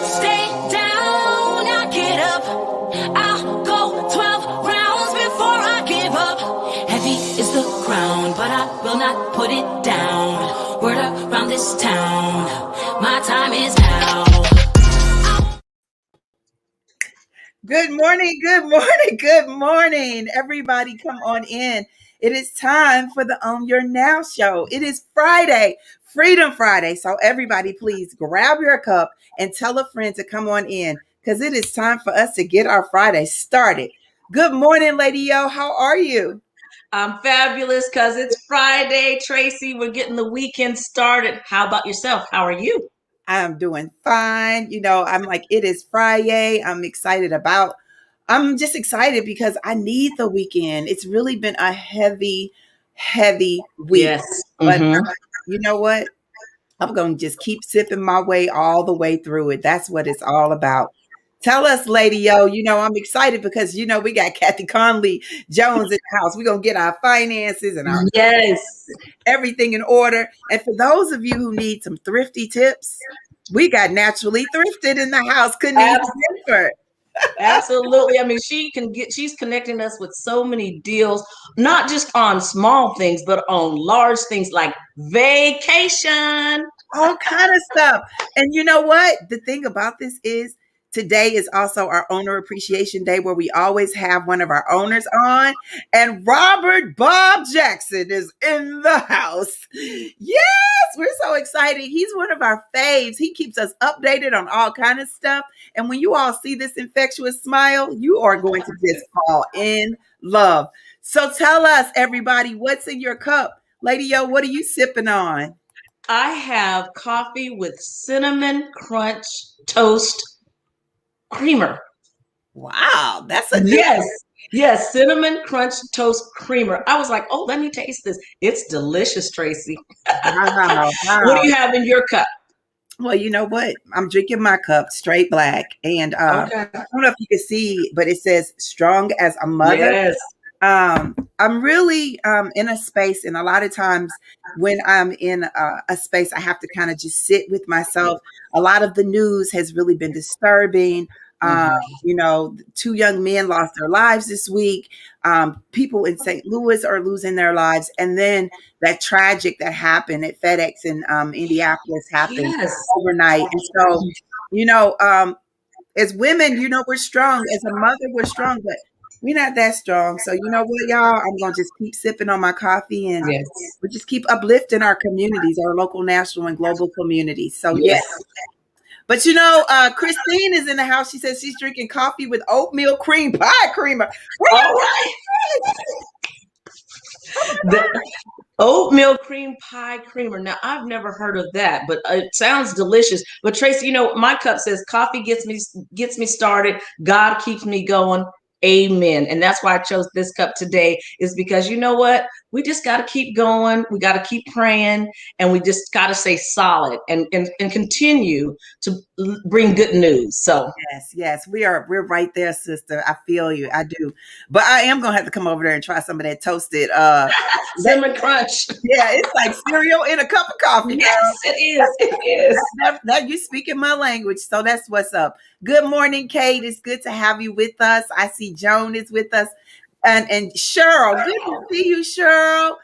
stay down, I get up. I'll go 12 rounds before I give up. Heavy is the ground, but I will not put it down. Word around this town, my time is now. Good morning, good morning, good morning. Everybody come on in. It is time for the Own Your Now show. It is Friday, Freedom Friday. So everybody please grab your cup and tell a friend to come on in because it is time for us to get our Friday started. Good morning, Lady Yo. How are you? I'm fabulous because it's Friday, Tracie. We're getting the weekend started. How about yourself? How are you? I'm doing fine. I'm like, it is Friday. I'm just excited because I need the weekend. It's really been a heavy, heavy week. Yes. But you know what? I'm going to just keep sipping my way all the way through it. That's what it's all about. Tell us, Lady Yo, I'm excited because, we got Kathy Conley Jones in the house. We're going to get our finances and our everything in order. And for those of you who need some thrifty tips, we got Naturally Thrifted in the house, Kenice Benford. Absolutely. I mean, she's connecting us with so many deals, not just on small things, but on large things like vacation. All kind of stuff. And you know what? The thing about this is today is also our Owner Appreciation Day, where we always have one of our owners on. And Robert Bob Jackson is in the house. Yes, we're so excited. He's one of our faves. He keeps us updated on all kind of stuff. And when you all see this infectious smile, you are going to just fall in love. So tell us, everybody, what's in your cup? Lady Yo, what are you sipping on? I have coffee with cinnamon crunch toast creamer. Wow, that's a yes, cinnamon crunch toast creamer. I was like, oh, let me taste this. It's delicious, Tracie. Wow. What do you have in your cup? Well, you know what? I'm drinking my cup straight black, and I don't know if you can see, but it says "strong as a mother." Yes. I'm really in a space, and a lot of times when I'm in a space, I have to kind of just sit with myself. A lot of the news has really been disturbing. 2 young men lost their lives this week. People in St. Louis are losing their lives. And then that tragic that happened at FedEx in Indianapolis happened overnight. And so, as women, we're strong. As a mother, we're strong, but we're not that strong. So you know what, y'all? I'm going to just keep sipping on my coffee and we just keep uplifting our communities, our local, national, and global communities. So yes. But Christine is in the house. She says she's drinking coffee with oatmeal cream pie creamer. All right. The oatmeal cream pie creamer. Now, I've never heard of that, but it sounds delicious. But Tracie, my cup says coffee gets me started. God keeps me going. Amen. And that's why I chose this cup today, is because you know what? We just got to keep going. We got to keep praying, and we just got to stay solid and continue to bring good news. So yes, we're right there, sister. I feel you. I do. But I am going to have to come over there and try some of that toasted cinnamon crunch. Yeah, it's like cereal in a cup of coffee. Yes, it is. It is. That you speaking my language. So that's what's up. Good morning, Kate. It's good to have you with us. I see Joan is with us. And Cheryl, good to see you, Cheryl.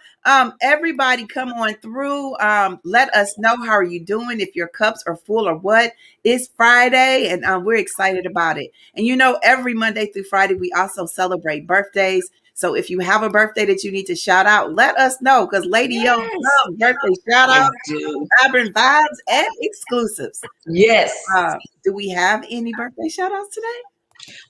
Everybody come on through. Let us know, how are you doing, if your cups are full or what. It's Friday, and we're excited about it. And every Monday through Friday, we also celebrate birthdays. So if you have a birthday that you need to shout out, let us know, because Lady Yo loves birthday shout outs, vibrant vibes, and exclusives. Yes. Do we have any birthday shout outs today?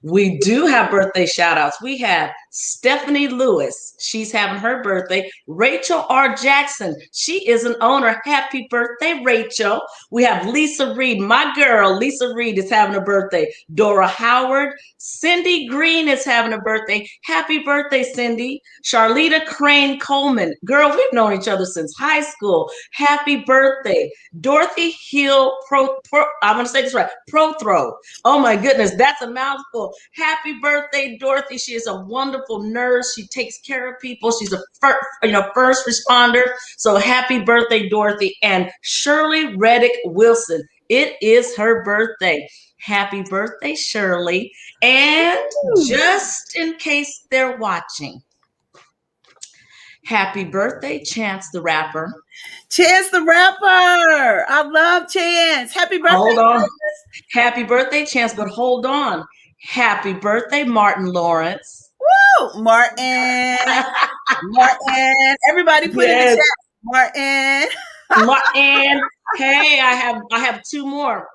We do have birthday shout outs. We have Stephanie Lewis. She's having her birthday. Rachel R. Jackson. She is an owner. Happy birthday, Rachel. We have Lisa Reed. My girl, Lisa Reed, is having a birthday. Dora Howard. Cindy Green is having a birthday. Happy birthday, Cindy. Charlita Crane Coleman. Girl, we've known each other since high school. Happy birthday. Dorothy Hill I'm going to say this right. Prothrow. Oh my goodness, that's a mouthful. Happy birthday, Dorothy. She is a wonderful nurse. She takes care of people. She's a first responder. So happy birthday, Dorothy. And Shirley Reddick Wilson It is her birthday. Happy birthday, Shirley. And just in case they're watching, happy birthday, Chance the Rapper. Chance the Rapper. I love Chance. Happy birthday. Hold on. Happy birthday, Chance, but hold on. Happy birthday, Martin Lawrence. Woo! Martin. Martin. Everybody put in the chat. Martin. Martin. Hey, I have two more.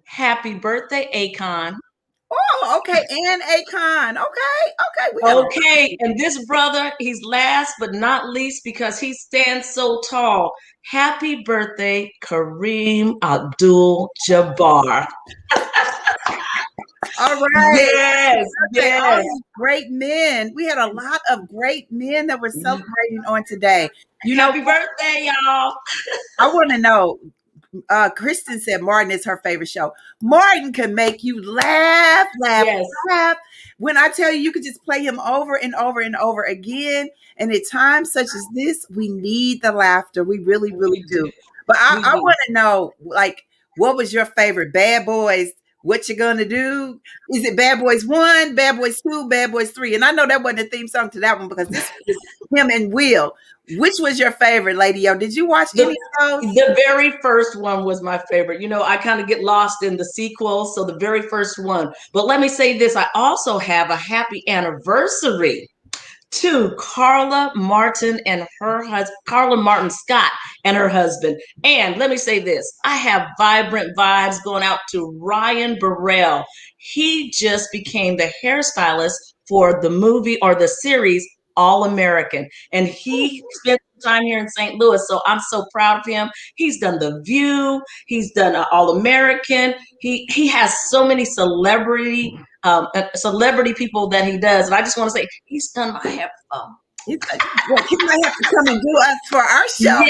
Happy birthday, Akon. Oh, okay. And Akon. Okay. Okay. And this brother, he's last but not least because he stands so tall. Happy birthday, Kareem Abdul-Jabbar. All right. Yes. Great men. We had a lot of great men that were celebrating on today. Happy birthday, y'all. I want to know. Kristen said Martin is her favorite show. Martin can make you laugh. When I tell you, you could just play him over and over and over again. And at times such as this, we need the laughter. We really, really do. But I want to know, like, what was your favorite? Bad Boys. What you gonna do? Is it Bad Boys 1, Bad Boys 2, Bad Boys 3? And I know that wasn't a theme song to that one because this is him and Will. Which was your favorite, Lady O? Did you watch any of those? The very first one was my favorite. You know, I kind of get lost in the sequels, so the very first one. But let me say this, I also have a happy anniversary to Carla Martin and her husband, Carla Martin Scott and her husband. And let me say this, I have vibrant vibes going out to Ryan Burrell. He just became the hairstylist for the movie or the series All American. And he spent time here in St. Louis. So I'm so proud of him. He's done The View. He's done All American. He has so many celebrity people that he does. And I just want to say, he's done my hair. He might have to come and do us for our show.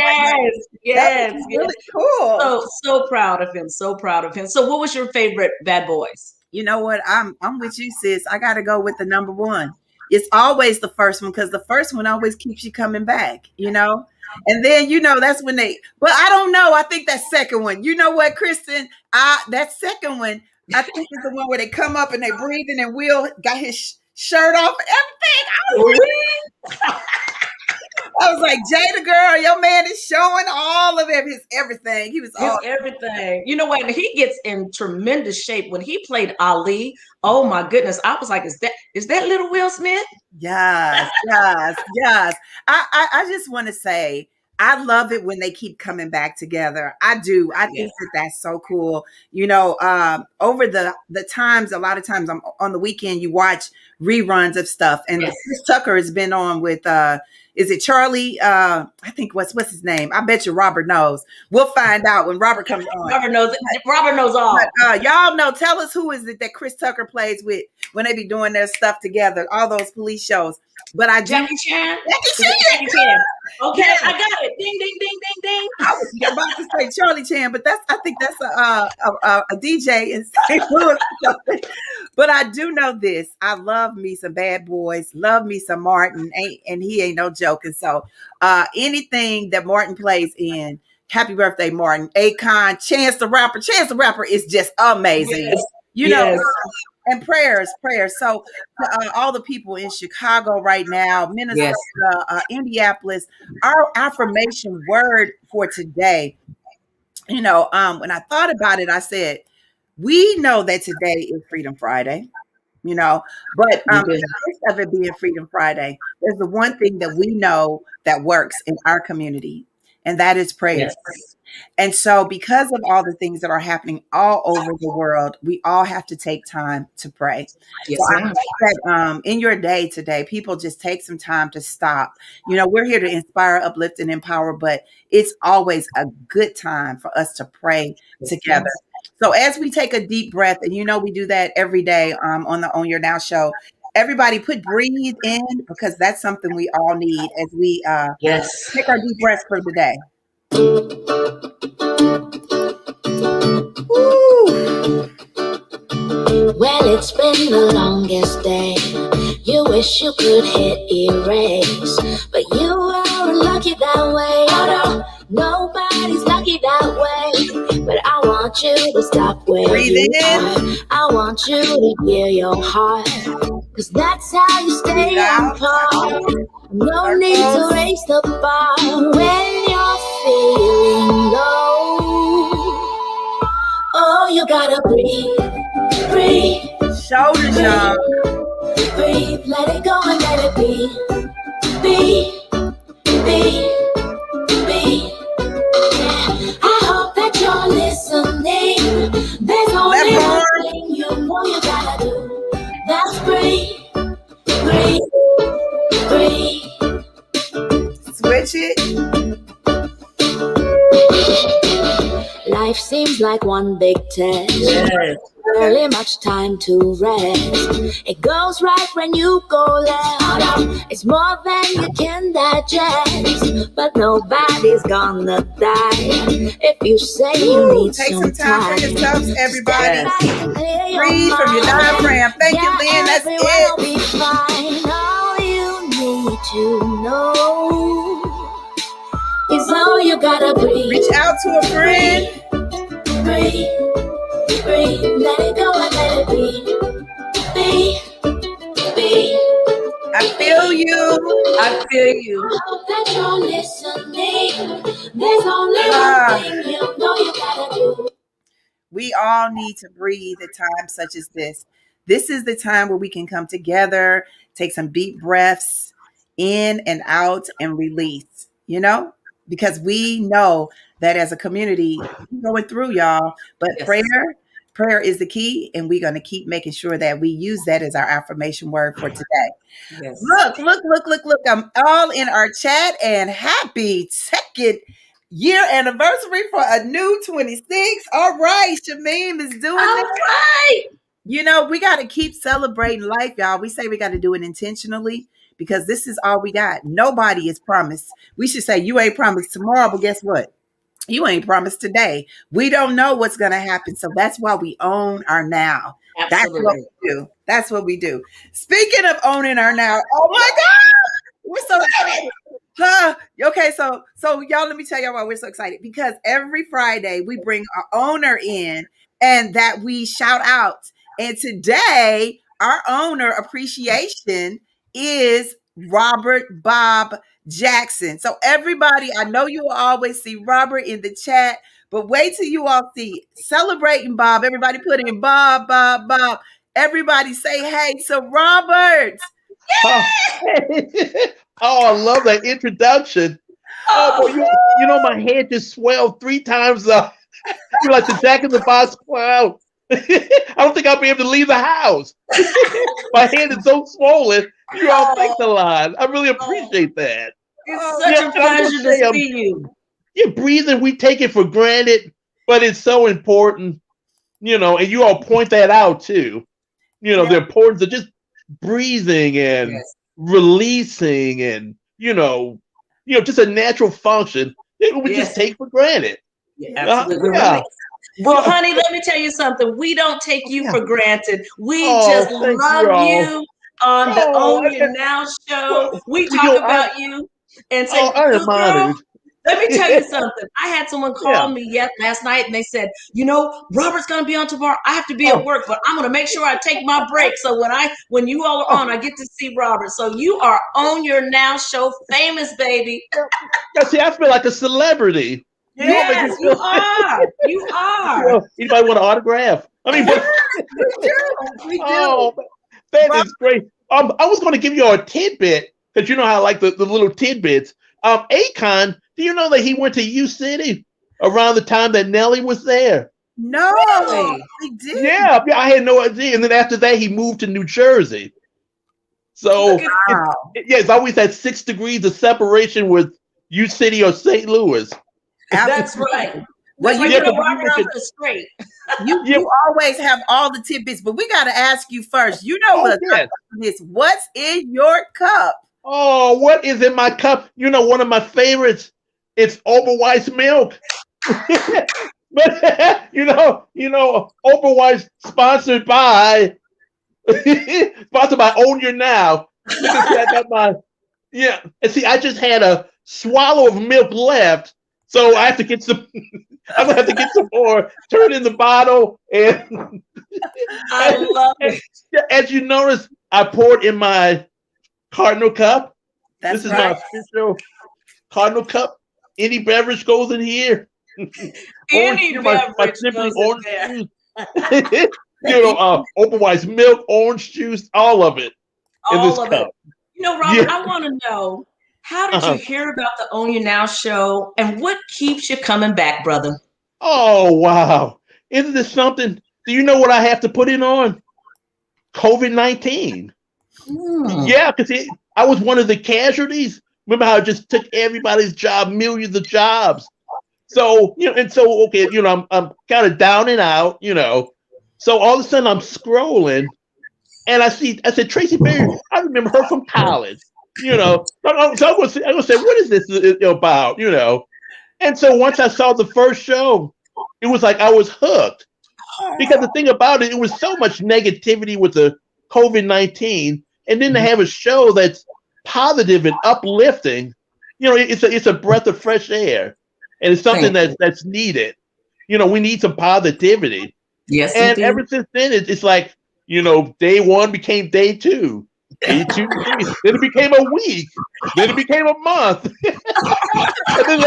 Yes. Really cool. So proud of him. So proud of him. So what was your favorite Bad Boys? You know what? I'm with you, sis. I got to go with the number one. It's always the first one because the first one always keeps you coming back, you know? And then, you know, that's when but I don't know. I think that second one, you know what, Kristen? That second one, I think is the one where they come up and they breathing and Will got his shirt off and everything. I was like, Jada girl, your man is showing all of his everything. He was all everything. You know what? And he gets in tremendous shape. When he played Ali, oh my goodness. I was like, is that little Will Smith? Yes. I just want to say, I love it when they keep coming back together. I do. I think that's so cool. You know, over the times, a lot of times I'm on the weekend, you watch reruns of stuff. And Chris Tucker has been on with, is it Charlie? I think what's his name? I bet you Robert knows. We'll find out when Robert comes on. Robert knows all. But, y'all know, tell us who is it that Chris Tucker plays with when they be doing their stuff together, all those police shows. But Jackie Chan. Okay, I got it. Ding, ding, ding, ding, ding. I was about to say Charlie Chan, but I think that's a DJ in St. Louis. But I do know this. I love me some Bad Boys. Love me some Martin. And he ain't no joking. So anything that Martin plays in, happy birthday, Martin. Akon, Chance the Rapper. Chance the Rapper is just amazing. Yes. You know. And prayers. So all the people in Chicago right now, Minnesota, Indianapolis, our affirmation word for today, you know, when I thought about it, I said, we know that today is Freedom Friday, you know, but in the midst of it being Freedom Friday, there's the one thing that we know that works in our community, and that is prayer. Yes. And so because of all the things that are happening all over the world, we all have to take time to pray. Yes, so I hope that in your day today, people just take some time to stop. You know, we're here to inspire, uplift, and empower, but it's always a good time for us to pray together. So as we take a deep breath, and you know we do that every day on the Own Your Now show, everybody breathe in, because that's something we all need as we take our deep breaths for the day. Well, it's been the longest day. You wish you could hit erase, but you are lucky that way. Oh no, nobody's lucky that way. But I want you to stop where Breathe you in. are. I want you to hear your heart, cause that's how you stay Breathe on out. par. No need to Circles. raise the bar when you're feeling low. Oh, you gotta breathe, breathe, Shoulders, y'all. breathe. Let it go and let it be, be, be. I hope that you're listening. There's only Left one arm. thing you know you gotta do. That's breathe, breathe, breathe. Switch it. Life seems like one big test. Yes. Barely much time to rest. It goes right when you go left. It's more than you can digest. But nobody's gonna die if you say you need Take some some time for yourselves, everybody. Breathe from your diaphragm. Thank you, Lynn. That's it. Will be fine. All you need to know is all you gotta breathe. Reach out to a friend. Breathe, breathe, let it go and let it be, be. I feel you. I feel you. I hope that you're listening. There's only one thing you know you gotta do. We all need to breathe at times such as this. This is the time where we can come together, take some deep breaths in and out and release, because we know that as a community, we're going through, y'all. But Yes. prayer is the key, and we're going to keep making sure that we use that as our affirmation word for today. Yes. Look. I'm all in our chat, and happy second year anniversary for a new 26. All right, Shameem is doing All it. right. We got to keep celebrating life, y'all. We say we got to do it intentionally because this is all we got. Nobody is promised. We should say you ain't promised tomorrow, but guess what? You ain't promised today. We don't know what's going to happen. So that's why we own our now. Absolutely. That's what we do. Speaking of owning our now, oh my God, we're so excited. Okay, so y'all, let me tell y'all why we're so excited. Because every Friday we bring our owner in and that we shout out. And today, our owner appreciation is Robert Bob Jackson. So everybody, I know you will always see Robert in the chat, but wait till you all see celebrating Bob. Everybody put in Bob, Bob, Bob. Everybody say hey to Robert. Oh, I love that introduction. Oh, boy, you know, my head just swelled 3 times. You're like the Jack in the Box clown. I don't think I'll be able to leave the house. My hand is so swollen. You all thanks a lot. I really appreciate that. It's such a pleasure to see you. Yeah, breathing, we take it for granted, but it's so important, and you all point that out too. The importance of just breathing and releasing and, just a natural function that we just take for granted. Yeah, absolutely. Well, honey, let me tell you something. We don't take you for granted. We just love you on the Own Your Now show. We talk about you and say, I am honored. Let me tell you something. I had someone call me last night and they said, Robert's going to be on tomorrow. I have to be at work, but I'm going to make sure I take my break. So when you all are on, I get to see Robert. So you are on your Now show famous, baby. Yeah, see, I feel like a celebrity. Yes, you are. You are. Anybody want an autograph? I mean, we do. Oh, that is great. I was going to give you a tidbit because you know how I like the little tidbits. Akon, do you know that he went to U City around the time that Nelly was there? No, really? he did. Yeah, I had no idea. And then after that, he moved to New Jersey. So it's always that 6 degrees of separation with U City or St. Louis. That's right. Well, straight. You always have all the tidbits, but we got to ask you first. What's in your cup? Oh, what is in my cup? One of my favorites. It's Oberweis milk. But Oberweis sponsored by Own Your Now. And see, I just had a swallow of milk left, So I have to get some. I'm gonna have to get some more. Turn in the bottle, and I love it. as you notice, I poured in my Cardinal cup. That's This is right. my official Cardinal cup. Any beverage goes in here. Orange Any juice, my beverage simply goes in orange there. juice. Open White's milk, orange juice, all of it in this All of it. cup. You know, Robert, Yeah. I want to know, how did you Uh-huh. hear about the Own Your Now show, and what keeps you coming back, brother? Oh wow! Isn't this something? Do you know what I have to put in on? COVID-19. Mm. Yeah, because I was one of the casualties. Remember how it just took everybody's job, millions of jobs. So and so okay, I'm kind of down and out, So all of a sudden I'm scrolling, and I said Tracie Berry. I remember her from college, So I'm gonna say, what is this about, And so once I saw the first show, it was like I was hooked. Because the thing about it, it was so much negativity with the COVID-19, and then to have a show that's positive and uplifting, it's a breath of fresh air, and it's something that's needed. We need some positivity, Yes, and indeed. ever since then, it's like day one became day two, day two, then it became a week, then it became a month, and then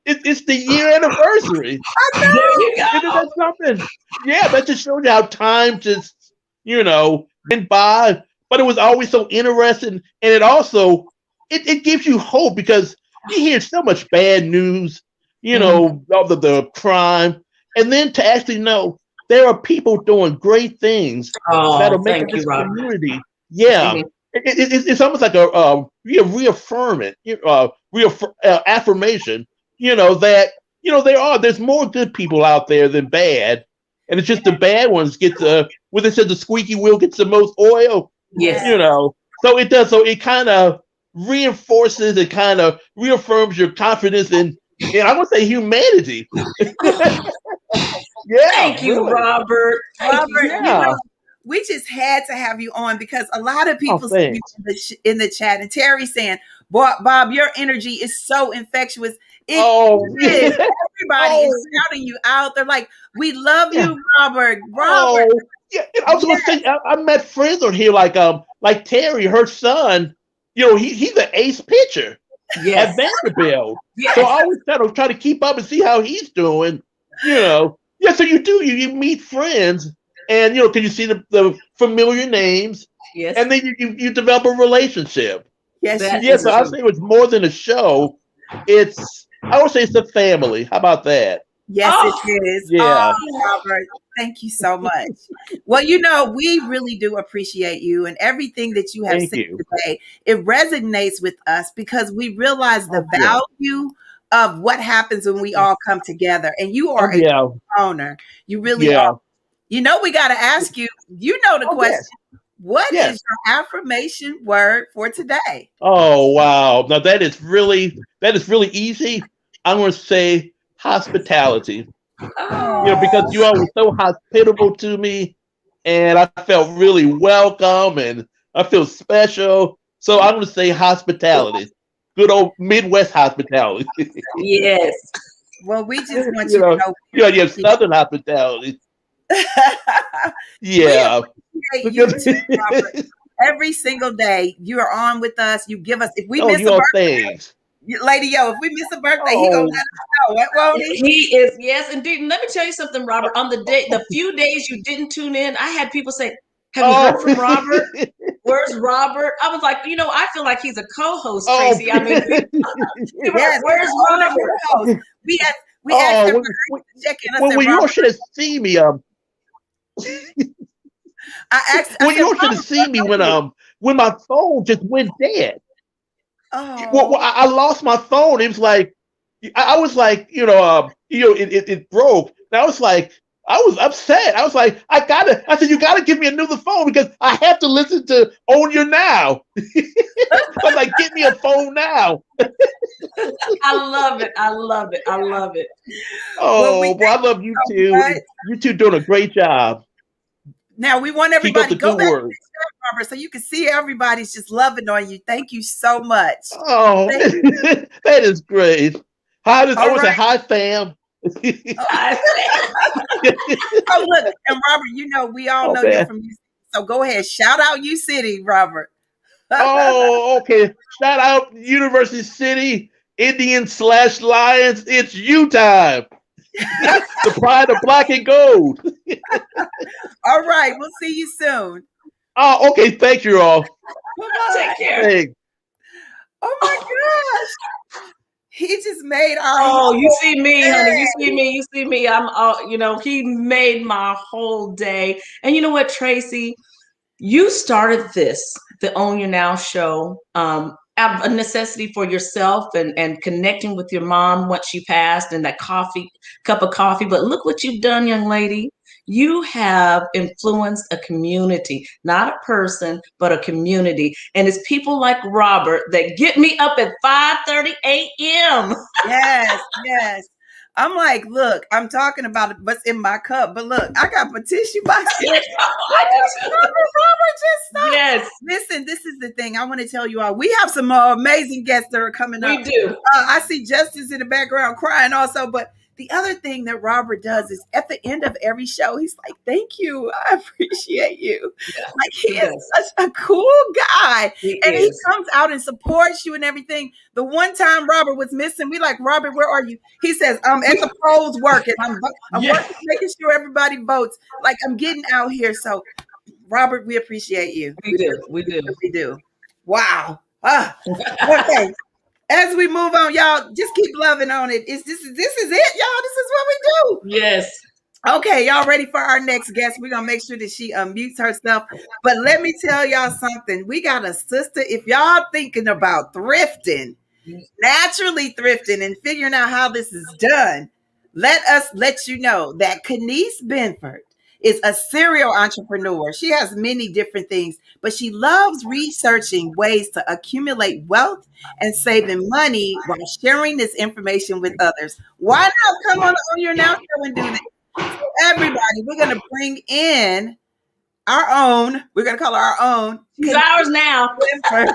it's the year anniversary. There you Isn't go. that something? Yeah, that just shows you how time just, went by. But it was always so interesting. And it also, it gives you hope because you hear so much bad news, of the crime. And then to actually know there are people doing great things that'll Oh, make thank you, this Robert. community. Yeah. Mhm. It's almost like a reaffirmment, affirmation, that there's more good people out there than bad, and it's just the bad ones get when they said the squeaky wheel gets the most oil, Yes. So it does. So it kind of reinforces, it kind of reaffirms your confidence in I want to say humanity. Yeah, Thank you, really. Robert. Thank you. Robert, Yeah. we just had to have you on because a lot of Oh, people see you thanks. in the chat, and Terry saying, Bob, your energy is so infectious. It Oh, is. yeah. Everybody Oh, is shouting you out. They're like, we love yeah. you, Robert. Robert. Oh, yeah. And I was going to say, I met friends on here like Terry, her son. He's an ace pitcher Yes. at Vanderbilt. Yes. So I always try to keep up and see how he's doing. Yeah. So you meet friends, and can you see the familiar names, Yes. and then you develop a relationship. Yes, That you Yeah. is do. So I true. say it's more than a show. I would say it's a family. How about that? Yes, Oh. it is. Yeah. Oh, Robert, thank you so much. Well, we really do appreciate you and everything that you have Thank said you. today. It resonates with us because we realize the Oh yeah. value of what happens when we all come together. And you Oh are a yeah. owner. You really are. Yeah. We got to ask you, the Oh question. yes. What Yes. is your affirmation word for today? Oh wow! Now that is really easy. I'm going to say hospitality. Because Oh, you all were so hospitable to me, and I felt really welcome, and I feel special. So I'm going to say hospitality. Good old Midwest hospitality. Yes. well, we just want you you to know, know. you have Southern hospitality. We Yeah. appreciate you too, Robert. Every single day you are on with us. You give us, if we Oh, miss you a all birthday, thanks. Lady if we miss a birthday, he gonna Oh, let us know. What won't he? He is, yes, indeed. And let me tell you something, Robert. On the few days you didn't tune in, I had people say, "Have you heard oh, from Robert? Where's Robert?" I was like, I feel like he's a co-host, oh, Tracie. I mean, people are Yes, like, "Where's he's an Robert?" host. We asked oh. him When, to check in. I when, said, when you all Robert, should have seen me, I said, you all should have Robert, seen me when my phone just went dead. Well, oh, I lost my phone. It was like I was like, it broke. And I was like, I was upset. I was like, I said, you gotta give me another phone because I have to listen to Own Your Now. I was like, get me a phone now. I love it. I love it. I love it. well, we Oh, boy, I love you so too. much. You two doing a great job. Now we want Keep up everybody the go good back to work. the chat, Robert, so you can see everybody's just loving on you. Thank you so much. Oh, Thank that is great. Hi, this, I All would say right. hi, fam. Oh, look, and Robert, you know, we all Oh know you're man. from U, so go ahead, shout out U City, Robert. Oh, okay. Shout out University City Indians/Lions. It's you time. The pride of black and gold. All right, we'll see you soon. Oh, okay. Thank you all. Bye-bye. Take care. Thanks. Oh my gosh. He just made our Oh, you whole see me, honey. You see day. me. You see me. He made my whole day. And you know what, Tracie? You started the Own Your Now show, out of a necessity for yourself and connecting with your mom once she passed and that cup of coffee. But look what you've done, young lady. You have influenced a community, not a person, but a community. And it's people like Robert that get me up at 5:30 a.m. Yes, yes. I'm like, look, I'm talking about what's in my cup, but look, I got my tissue box here. I do too. Robert, just stop. Yes, Listen, this is the thing I want to tell you all. We have some amazing guests that are coming up. we do. I see Justice in the background crying also, but the other thing that Robert does is at the end of every show, he's like, "Thank you, I appreciate you." Yeah, Like he he is does. such a cool guy, He and he is. comes out and supports you and everything. The one time Robert was missing, we like, Robert, where are you? He says, "I'm at the polls working. I'm Yeah, working, making sure everybody votes. Like I'm getting out here." So, Robert, we appreciate you. we We do. We really, do. really do. Wow. Okay. As we move on, y'all, just keep loving on it. This is it, y'all. This is what we do. Yes. Okay, y'all ready for our next guest? We're gonna make sure that she unmutes herself. But let me tell y'all something. We got a sister. If y'all thinking about thrifting, naturally thrifting, and figuring out how this is done, let us let you know that Kenice Benford is a serial entrepreneur. She has many different things, but she loves researching ways to accumulate wealth and saving money while sharing this information with others. Why not come on your now show and do this? Everybody, we're going to bring in our own, we're going to call her our own, She's Kenice ours now. Benford.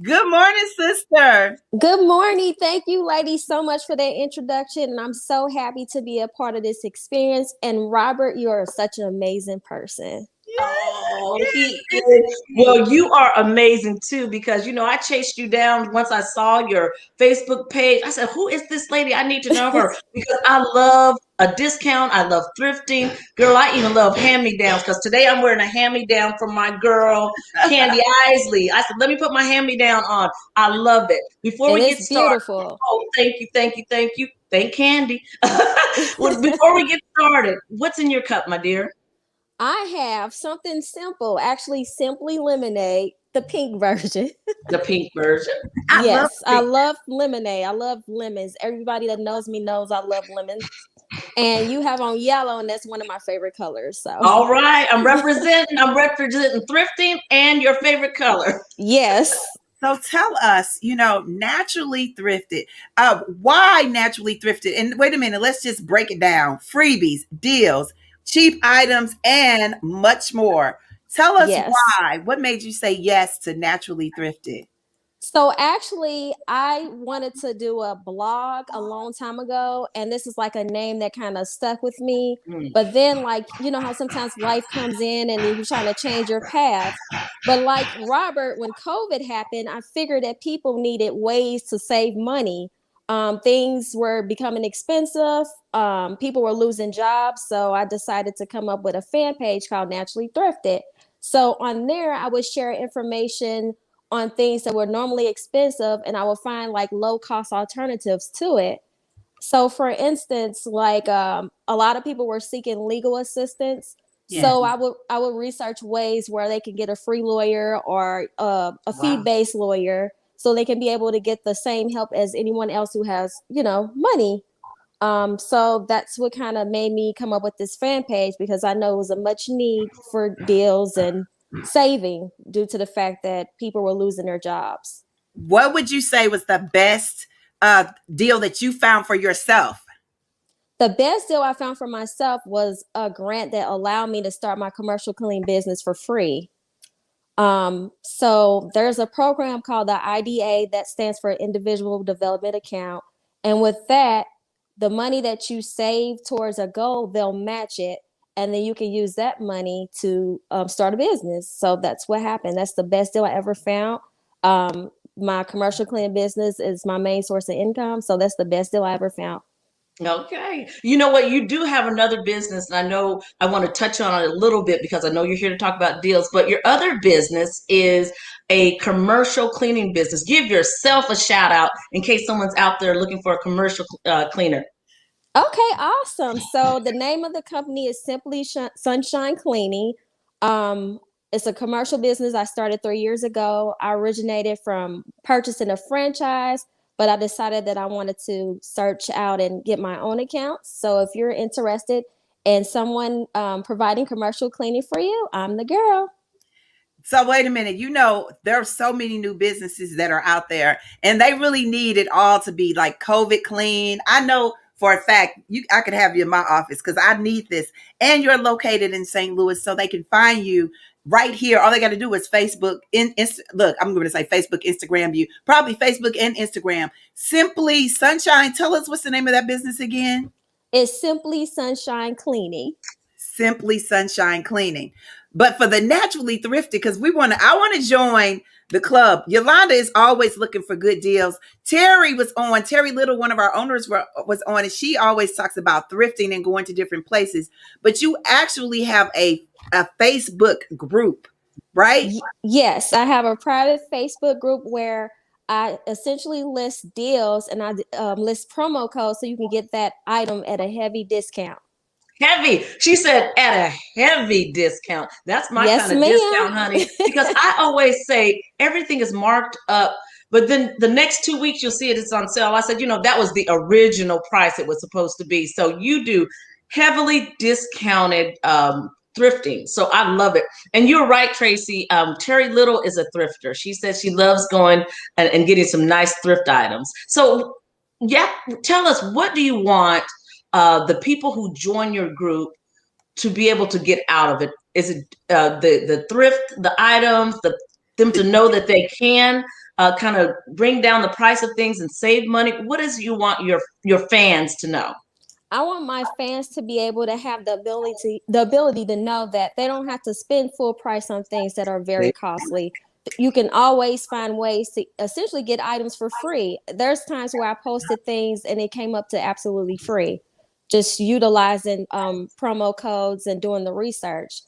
Good morning, sister. Good morning. Thank you, ladies, so much for that introduction. And I'm so happy to be a part of this experience. And Robert, you're such an amazing person. Oh, he Yes, is. Well, you are amazing too, because I chased you down once I saw your Facebook page. I said, "Who is this lady? I need to know her," because I love a discount. I love thrifting. Girl, I even love hand-me-downs because today I'm wearing a hand-me-down from my girl, Candy Isley. I said, "Let me put my hand-me-down on." I love it. Before It we get is started, beautiful. oh, thank you, thank you, thank you. Thank Candy. Before we get started, what's in your cup, my dear? I have something simple, actually, simply lemonade, the pink version. The pink version. I love Yes, I it. love lemonade. I love lemons. Everybody that knows me knows I love lemons. And you have on yellow, and that's one of my favorite colors. So, All right, I'm representing thrifting and your favorite color. yes. So tell us, naturally thrifted. Why naturally thrifted? And wait a minute, let's just break it down. Freebies, deals, cheap items, and much more. Tell us Yes. why. What made you say yes to naturally thrifted? So actually, I wanted to do a blog a long time ago, and this is like a name that kind of stuck with me. Mm. But then, like, you know how sometimes life comes in and you're trying to change your path. But like Robert, when COVID happened, I figured that people needed ways to save money. Things were becoming expensive. People were losing jobs. So I decided to come up with a fan page called Naturally Thrifted. So on there, I would share information on things that were normally expensive, and I would find like low cost alternatives to it. So for instance, like a lot of people were seeking legal assistance. Yeah. So I would research ways where they can get a free lawyer or a Wow. fee-based lawyer so they can be able to get the same help as anyone else who has, money. So that's what kind of made me come up with this fan page, because I know it was a much need for deals and saving due to the fact that people were losing their jobs. What would you say was the best deal that you found for yourself? The best deal I found for myself was a grant that allowed me to start my commercial cleaning business for free. So there's a program called the IDA that stands for Individual Development Account. And with that, the money that you save towards a goal, they'll match it. And then you can use that money to start a business. So that's what happened. That's the best deal I ever found. My commercial cleaning business is my main source of income. So that's the best deal I ever found. Okay. You know what? You do have another business, and I know I want to touch on it a little bit because I know you're here to talk about deals, but your other business is a commercial cleaning business. Give yourself a shout out in case someone's out there looking for a commercial cleaner. Okay, awesome. So the name of the company is Simply Sunshine Cleaning. Um, it's a commercial business I started 3 years ago. I originated from purchasing a franchise, but I decided that I wanted to search out and get my own accounts. So if you're interested in someone providing commercial cleaning for you, I'm the girl. So wait a minute, there are so many new businesses that are out there, and they really need it all to be like COVID clean. I know for a fact I could have you in my office because I need this. And you're located in St. Louis, so they can find you right here. All they got to do is Facebook. Look, I'm going to say Facebook, Instagram you, probably Facebook and Instagram. Simply Sunshine. Tell us what's the name of that business again. It's Simply Sunshine Cleaning. Simply Sunshine Cleaning. But for the naturally thrifty, because I want to join the club. Yolonda is always looking for good deals. Terry Little, one of our owners, was on, and she always talks about thrifting and going to different places. But you actually have a Facebook group, right? Yes, I have a private Facebook group where I essentially list deals, and I list promo codes so you can get that item at a heavy discount. Heavy. She said at a heavy discount. That's my kind of discount, honey. Because I always say everything is marked up, but then the next 2 weeks you'll see it's on sale. I said, that was the original price it was supposed to be. So you do heavily discounted thrifting. So I love it. And you're right, Tracie. Terry Little is a thrifter. She says she loves going and getting some nice thrift items. So yeah, tell us, what do you want the people who join your group to be able to get out of it? Is it the thrift, the items, them to know that they can kind of bring down the price of things and save money? What is you want your fans to know? I want my fans to be able to have the ability to know that they don't have to spend full price on things that are very costly. You can always find ways to essentially get items for free. There's times where I posted things and it came up to absolutely free, just utilizing promo codes and doing the research.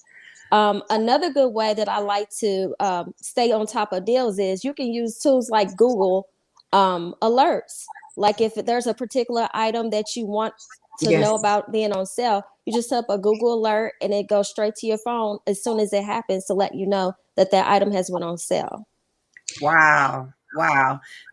Another good way that I like to stay on top of deals is you can use tools like Google alerts. Like if there's a particular item that you want to know about being on sale, you just set up a Google alert and it goes straight to your phone as soon as it happens to let you know that that item has went on sale. Wow.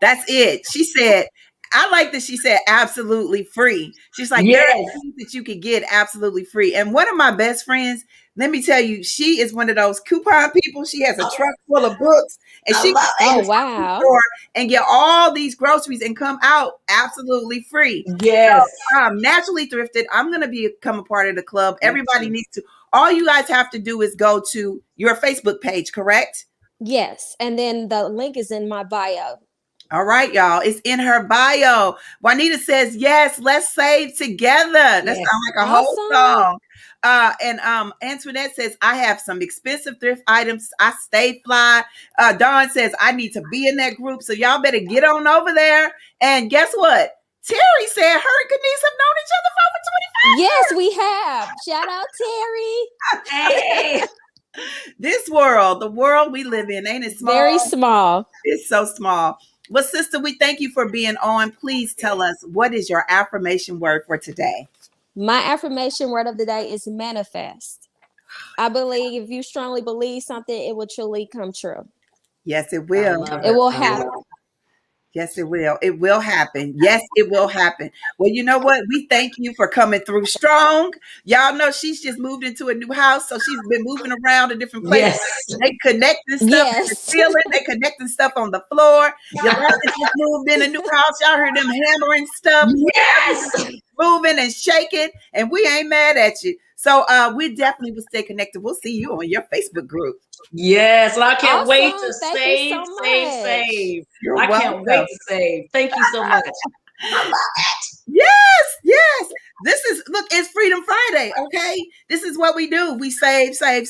That's it. She said, I like that she said absolutely free. She's like, there are things that you could get absolutely free. And one of my best friends, let me tell you, she is one of those coupon people. She has a truck full of books, and she can go to the store and get all these groceries and come out absolutely free. Yes. So, naturally thrifted. I'm going to become a part of the club. Everybody needs to. All you guys have to do is go to your Facebook page, correct? Yes. And then the link is in my bio. All right, y'all. It's in her bio. Juanita says, yes, let's save together. That sounds like a whole song. And Antoinette says, I have some expensive thrift items. I stay fly. Dawn says, I need to be in that group. So y'all better get on over there. And guess what? Terry said her and Kenice have known each other for over 25 years. Yes, we have. Shout out, Terry. Hey. This world, the world we live in, ain't it small? Very small. It's so small. Well, sister, we thank you for being on. Please tell us, what is your affirmation word for today? My affirmation word of the day is manifest. I believe if you strongly believe something, it will truly come true. Yes, it will. It will happen. Yes, it will. It will happen. Yes, it will happen. Well, you know what? We thank you for coming through strong. Y'all know she's just moved into a new house, so she's been moving around to different places. Yes. They connecting stuff in the ceiling. They connecting stuff on the floor. Yolanda just moved in a new house. Y'all heard them hammering stuff. Yes. Moving and shaking, and we ain't mad at you. So we definitely will stay connected. We'll see you on your Facebook group. Yes, and I can't wait to Thank save. You're I welcome. can't wait to save. Thank you so much. Yes. Look, it's Freedom Friday, okay? This is what we do. We save. And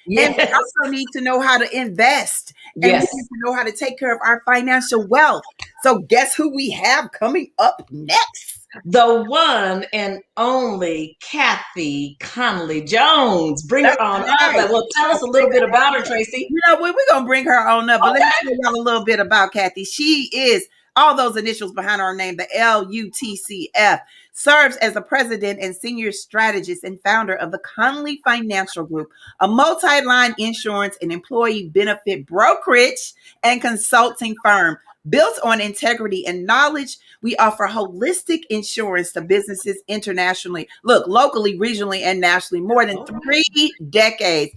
we also need to know how to invest. And we need to know how to take care of our financial wealth. So guess who we have coming up next? The one and only Kathy Conley Jones. Bring her on up. Well, tell us a little bit about her, Tracie. You know, we're going to bring her on up. But let me tell y'all a little bit about Kathy. She is all those initials behind her name, the LUTCF, serves as the president and senior strategist and founder of the Conley Financial Group, a multi-line insurance and employee benefit brokerage and consulting firm. Built on integrity and knowledge, we offer holistic insurance to businesses internationally, locally, regionally, and nationally, more than 3 decades.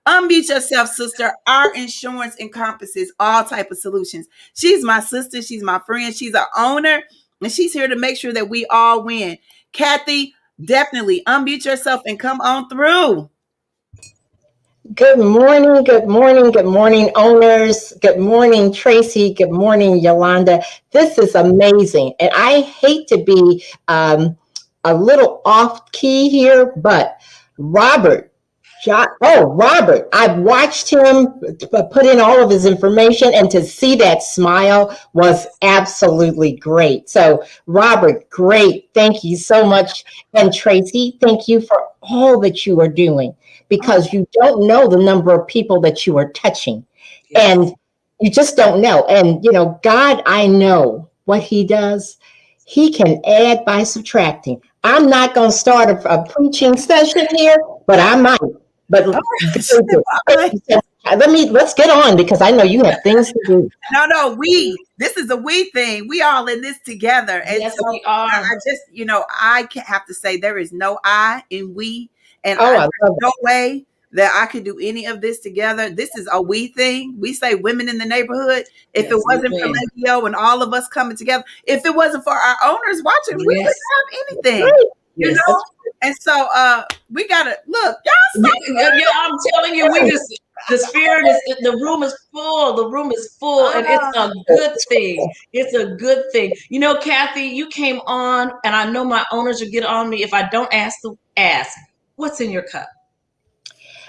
Unmute yourself, sister. Our insurance encompasses all type of solutions. She's my sister. She's my friend. She's an owner, and she's here to make sure that we all win. Kathy, definitely unmute yourself and come on through. Good morning, owners. Good morning, Tracie. Good morning, Yolanda. This is amazing. And I hate to be a little off key here, but Robert, I've watched him put in all of his information, and to see that smile was absolutely great. So, Robert, great. Thank you so much. And Tracie, thank you for all that you are doing, because you don't know the number of people that you are touching. Yes. And you just don't know. And, God, I know what he does. He can add by subtracting. I'm not going to start a preaching session here, but I might. But let's get on, because I know you have things to do. No, this is a we thing. We all in this together. And yes, so we are. I just, I have to say there is no I in we. And there's no way that I could do any of this together. This is a we thing. We say women in the neighborhood. If it wasn't for Leo and all of us coming together, if it wasn't for our owners watching, we wouldn't have anything. You know? And so we gotta look, y'all. I'm telling you, the spirit is, the room is full. The room is full, and it's a good thing. It's a good thing. Kathy, you came on, and I know my owners will get on me if I don't ask. What's in your cup?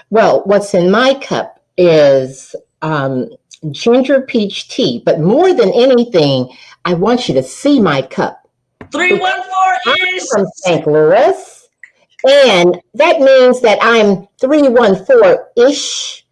Well, what's in my cup is ginger peach tea. But more than anything, I want you to see my cup. 314-ish. From St. Louis. And that means that I'm 314-ish,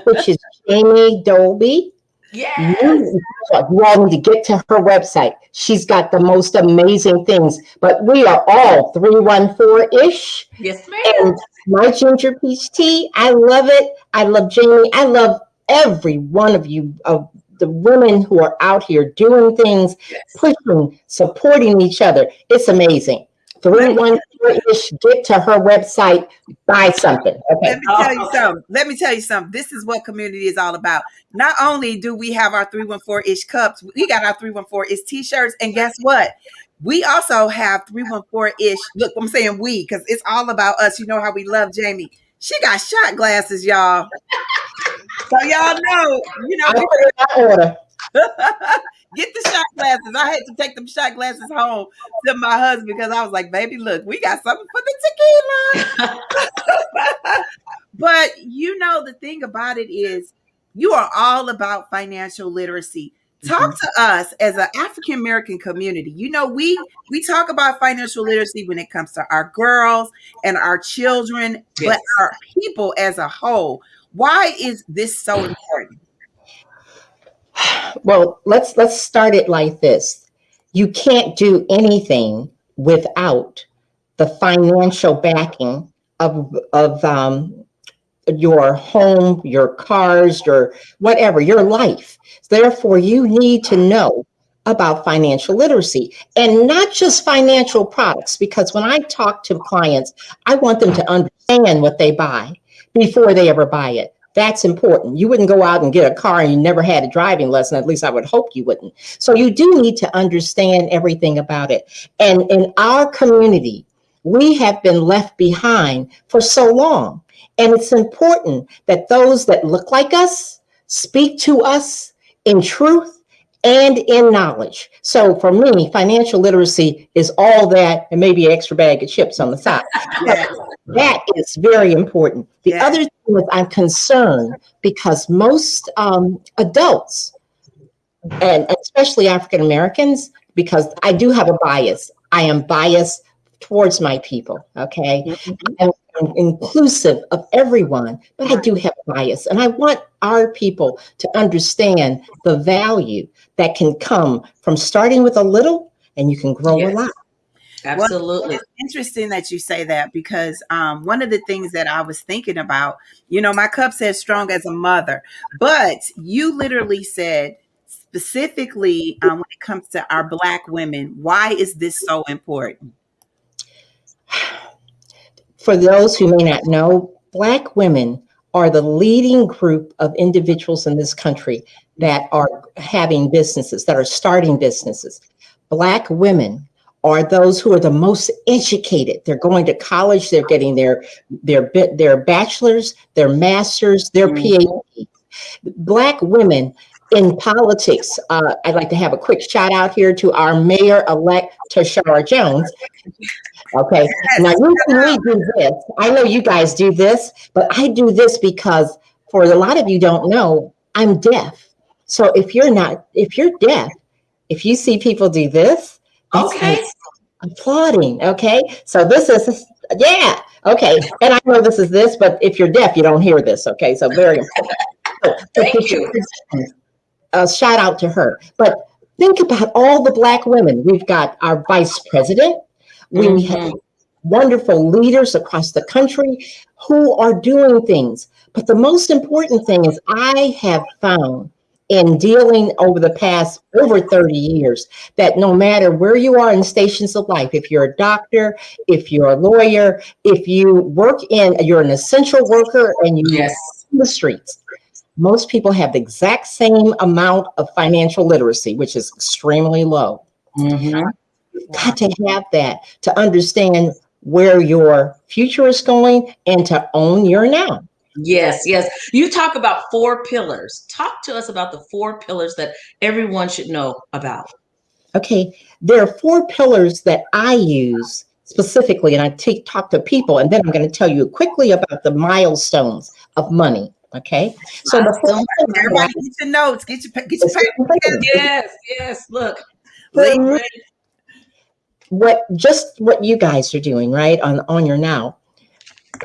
which is Jamie Dolby. Yeah. You all need to get to her website. She's got the most amazing things. But we are all 314-ish. Yes, ma'am. And my ginger peach tea, I love it. I love Jamie. I love every one of you, of the women who are out here doing things, pushing, supporting each other. It's amazing. 314-ish, get to her website, buy something. Okay. Let me tell you something. This is what community is all about. Not only do we have our 314-ish cups, we got our 314-ish t-shirts, and guess what? We also have 314-ish. Look, I'm saying we, because it's all about us. You know how we love Jamie. She got shot glasses, y'all. So y'all know, I put it in order. Get the shot glasses. I had to take them shot glasses home to my husband, because I was like, baby, look, we got something for the tequila. But the thing about it is, you are all about financial literacy. Talk to us as an African American community. We talk about financial literacy when it comes to our girls and our children, but our people as a whole. Why is this so important? Well, let's start it like this. You can't do anything without the financial backing of your home, your cars, your whatever, your life. Therefore, you need to know about financial literacy, and not just financial products, because when I talk to clients, I want them to understand what they buy before they ever buy it. That's important. You wouldn't go out and get a car and you never had a driving lesson. At least I would hope you wouldn't. So you do need to understand everything about it. And in our community, we have been left behind for so long. And it's important that those that look like us speak to us in truth and in knowledge. So for me, financial literacy is all that and maybe an extra bag of chips on the side. Yes. That is very important. The Yes. other thing is I'm concerned because most adults, and especially African Americans, because I do have a bias. I am biased towards my people, okay? I'm inclusive of everyone, but I do have bias. And I want our people to understand the value that can come from starting with a little and you can grow a lot. Absolutely. Well, it's interesting that you say that because one of the things that I was thinking about, my cup says strong as a mother, but you literally said specifically when it comes to our Black women, why is this so important? For those who may not know, Black women are the leading group of individuals in this country that are having businesses, that are starting businesses. Black women are those who are the most educated. They're going to college, they're getting their bachelor's, their master's, their PhD. Black women in politics. I'd like to have a quick shout out here to our mayor-elect, Tashara Jones. Okay, now we do this. I know you guys do this, but I do this because for a lot of you don't know, I'm deaf. So if you're deaf, if you see people do this, that's like applauding. Okay, so this is, yeah, okay. And I know this is this, but if you're deaf, you don't hear this. Okay, so very important. Thank you. Shout out to her. But think about all the Black women. We've got our vice president. We have wonderful leaders across the country who are doing things. But the most important thing is I have found in dealing over the past over 30 years that no matter where you are in stations of life, if you're a doctor, if you're a lawyer, if you're an essential worker and you in the streets, most people have the exact same amount of financial literacy, which is extremely low. You've got to have that to understand where your future is going and to own your now. Yes. You talk about 4 pillars. Talk to us about the 4 pillars that everyone should know about. Okay. There are 4 pillars that I use specifically, and I talk to people, and then I'm going to tell you quickly about the milestones of money. Okay. So everybody get your notes, get your paper. Yes. Look. What you guys are doing, right? On your now.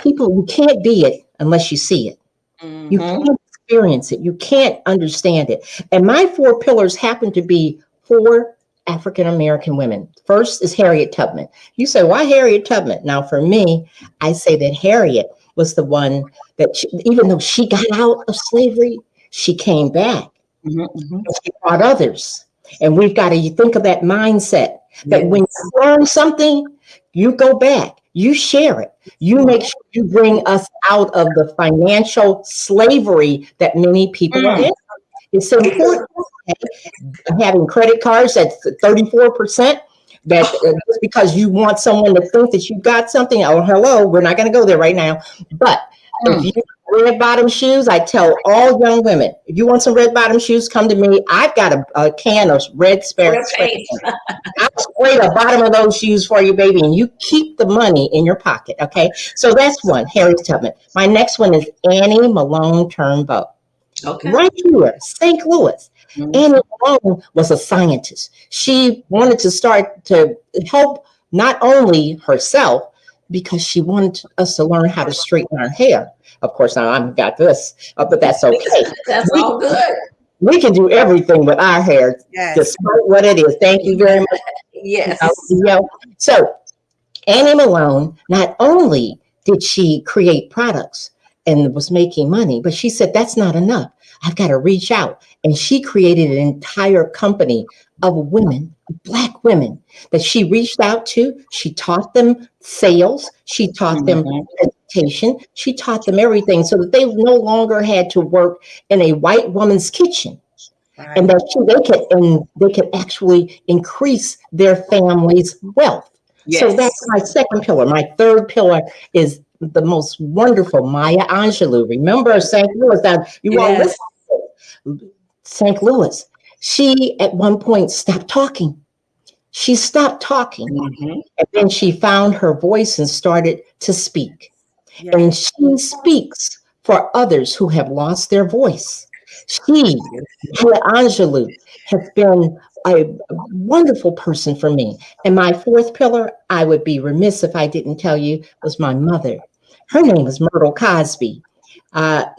People, you can't be it unless you see it. You can't experience it. You can't understand it. And my 4 pillars happen to be 4 African American women. First is Harriet Tubman. You say, why Harriet Tubman? Now, for me, I say that Harriet was the one that even though she got out of slavery, she came back. She brought others. And we've got to think of that mindset that when you learn something, you go back, you share it, you make sure you bring us out of the financial slavery that many people are in. It's important. Having credit cards at 34%, that just because you want someone to think that you got something, oh, hello, we're not going to go there right now. But if you red bottom shoes, I tell all young women, if you want some red bottom shoes, come to me. I've got a can of red spray. I'll spray the bottom of those shoes for you, baby, and you keep the money in your pocket, okay? So that's one, Harriet Tubman. My next one is Annie Malone Turnbow. Okay. Right here, St. Louis. Annie Malone was a scientist. She wanted to start to help not only herself, because she wanted us to learn how to straighten our hair. Of course, now I've got this, but that's okay. That's all good. We can do everything with our hair, despite what it is. Thank you very much. Yes. So Annie Malone, not only did she create products and was making money, but she said, that's not enough. I've got to reach out. And she created an entire company of women, Black women, that she reached out to. She taught them sales. She taught them education. She taught them everything so that they no longer had to work in a white woman's kitchen. Right. And that they could actually increase their family's wealth. Yes. So that's my second pillar. My third pillar is the most wonderful Maya Angelou. Remember St. Louis? You all listen to St. Louis. She at one point stopped talking. She stopped talking. Mhm. And then she found her voice and started to speak. Yeah. And she speaks for others who have lost their voice. She, Maya Angelou, has been a wonderful person for me. And my fourth pillar, I would be remiss if I didn't tell you, was my mother. Her name is Myrtle Cosby.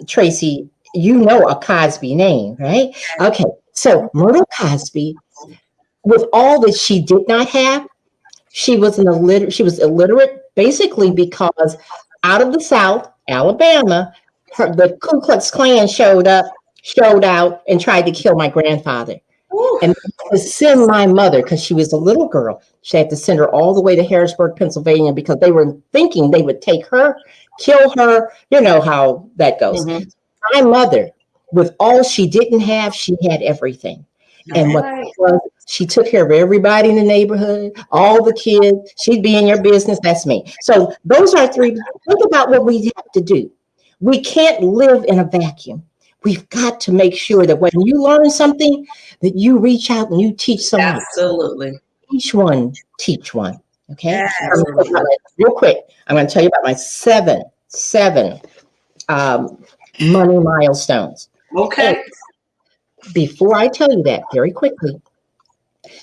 Tracie, you know a Cosby name, right? Okay, so Myrtle Cosby, with all that she did not have, she was illiterate basically because out of the South, Alabama, the Ku Klux Klan showed out, and tried to kill my grandfather. Ooh. And to send my mother, because she was a little girl, she had to send her all the way to Harrisburg, Pennsylvania, because they were thinking they would take her, kill her. You know how that goes. Mhm. My mother, with all she didn't have, she had everything. And what Right. was, she took care of everybody in the neighborhood, all the kids. She'd be in your business. That's me. So those are three. Think about what we have to do. We can't live in a vacuum. We've got to make sure that when you learn something, that you reach out and you teach someone. Absolutely. Each one, teach one. Okay. Absolutely. Real quick, I'm going to tell you about my seven money milestones. Okay. And before I tell you that, very quickly,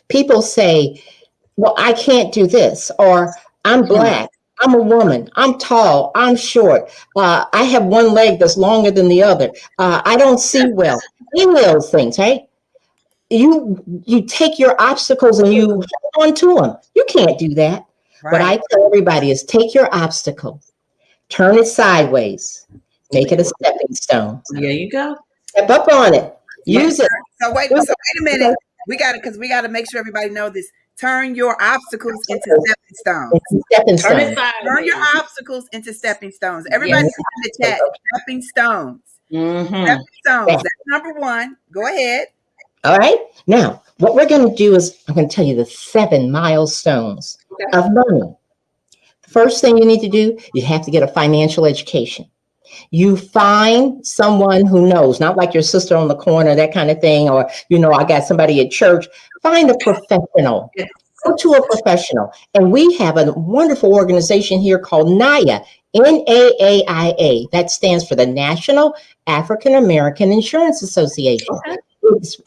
people say, well, I can't do this, or I'm black, I'm a woman, I'm tall, I'm short, I have one leg that's longer than the other, I don't see well. Any of those things, right? You take your obstacles and you hold on to them. You can't do that. What I tell everybody is take your obstacle, turn it sideways, make it a stepping stone. There you go. Step up on it. Use it. So wait a minute. We got to make sure everybody know this. Turn your obstacles into stepping stones. Stepping Turn it stone. sideways. Turn your obstacles into stepping stones. Everybody Yes. in the chat, stepping stones. Mhm. Stepping stones. Yeah. That's number one. Go ahead. All right. Now, what we're going to do is I'm going to tell you the 7 milestones of money. The first thing you need to do, you have to get a financial education. You find someone who knows, not like your sister on the corner, that kind of thing, or, I got somebody at church. Find a professional. Yes. Go to a professional. And we have a wonderful organization here called NAIA, NAAIA. That stands for the National African American Insurance Association. Okay.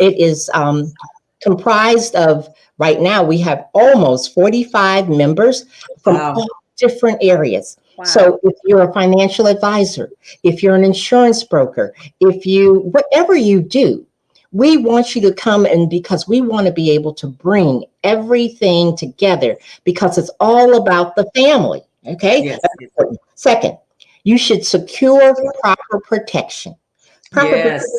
It is comprised of, right now, we have almost 45 members from all different areas. Wow. So if you're a financial advisor, if you're an insurance broker, whatever you do, we want you to come in because we want to be able to bring everything together because it's all about the family. Okay. Yes. That's important. Second, you should secure proper protection. Proper protection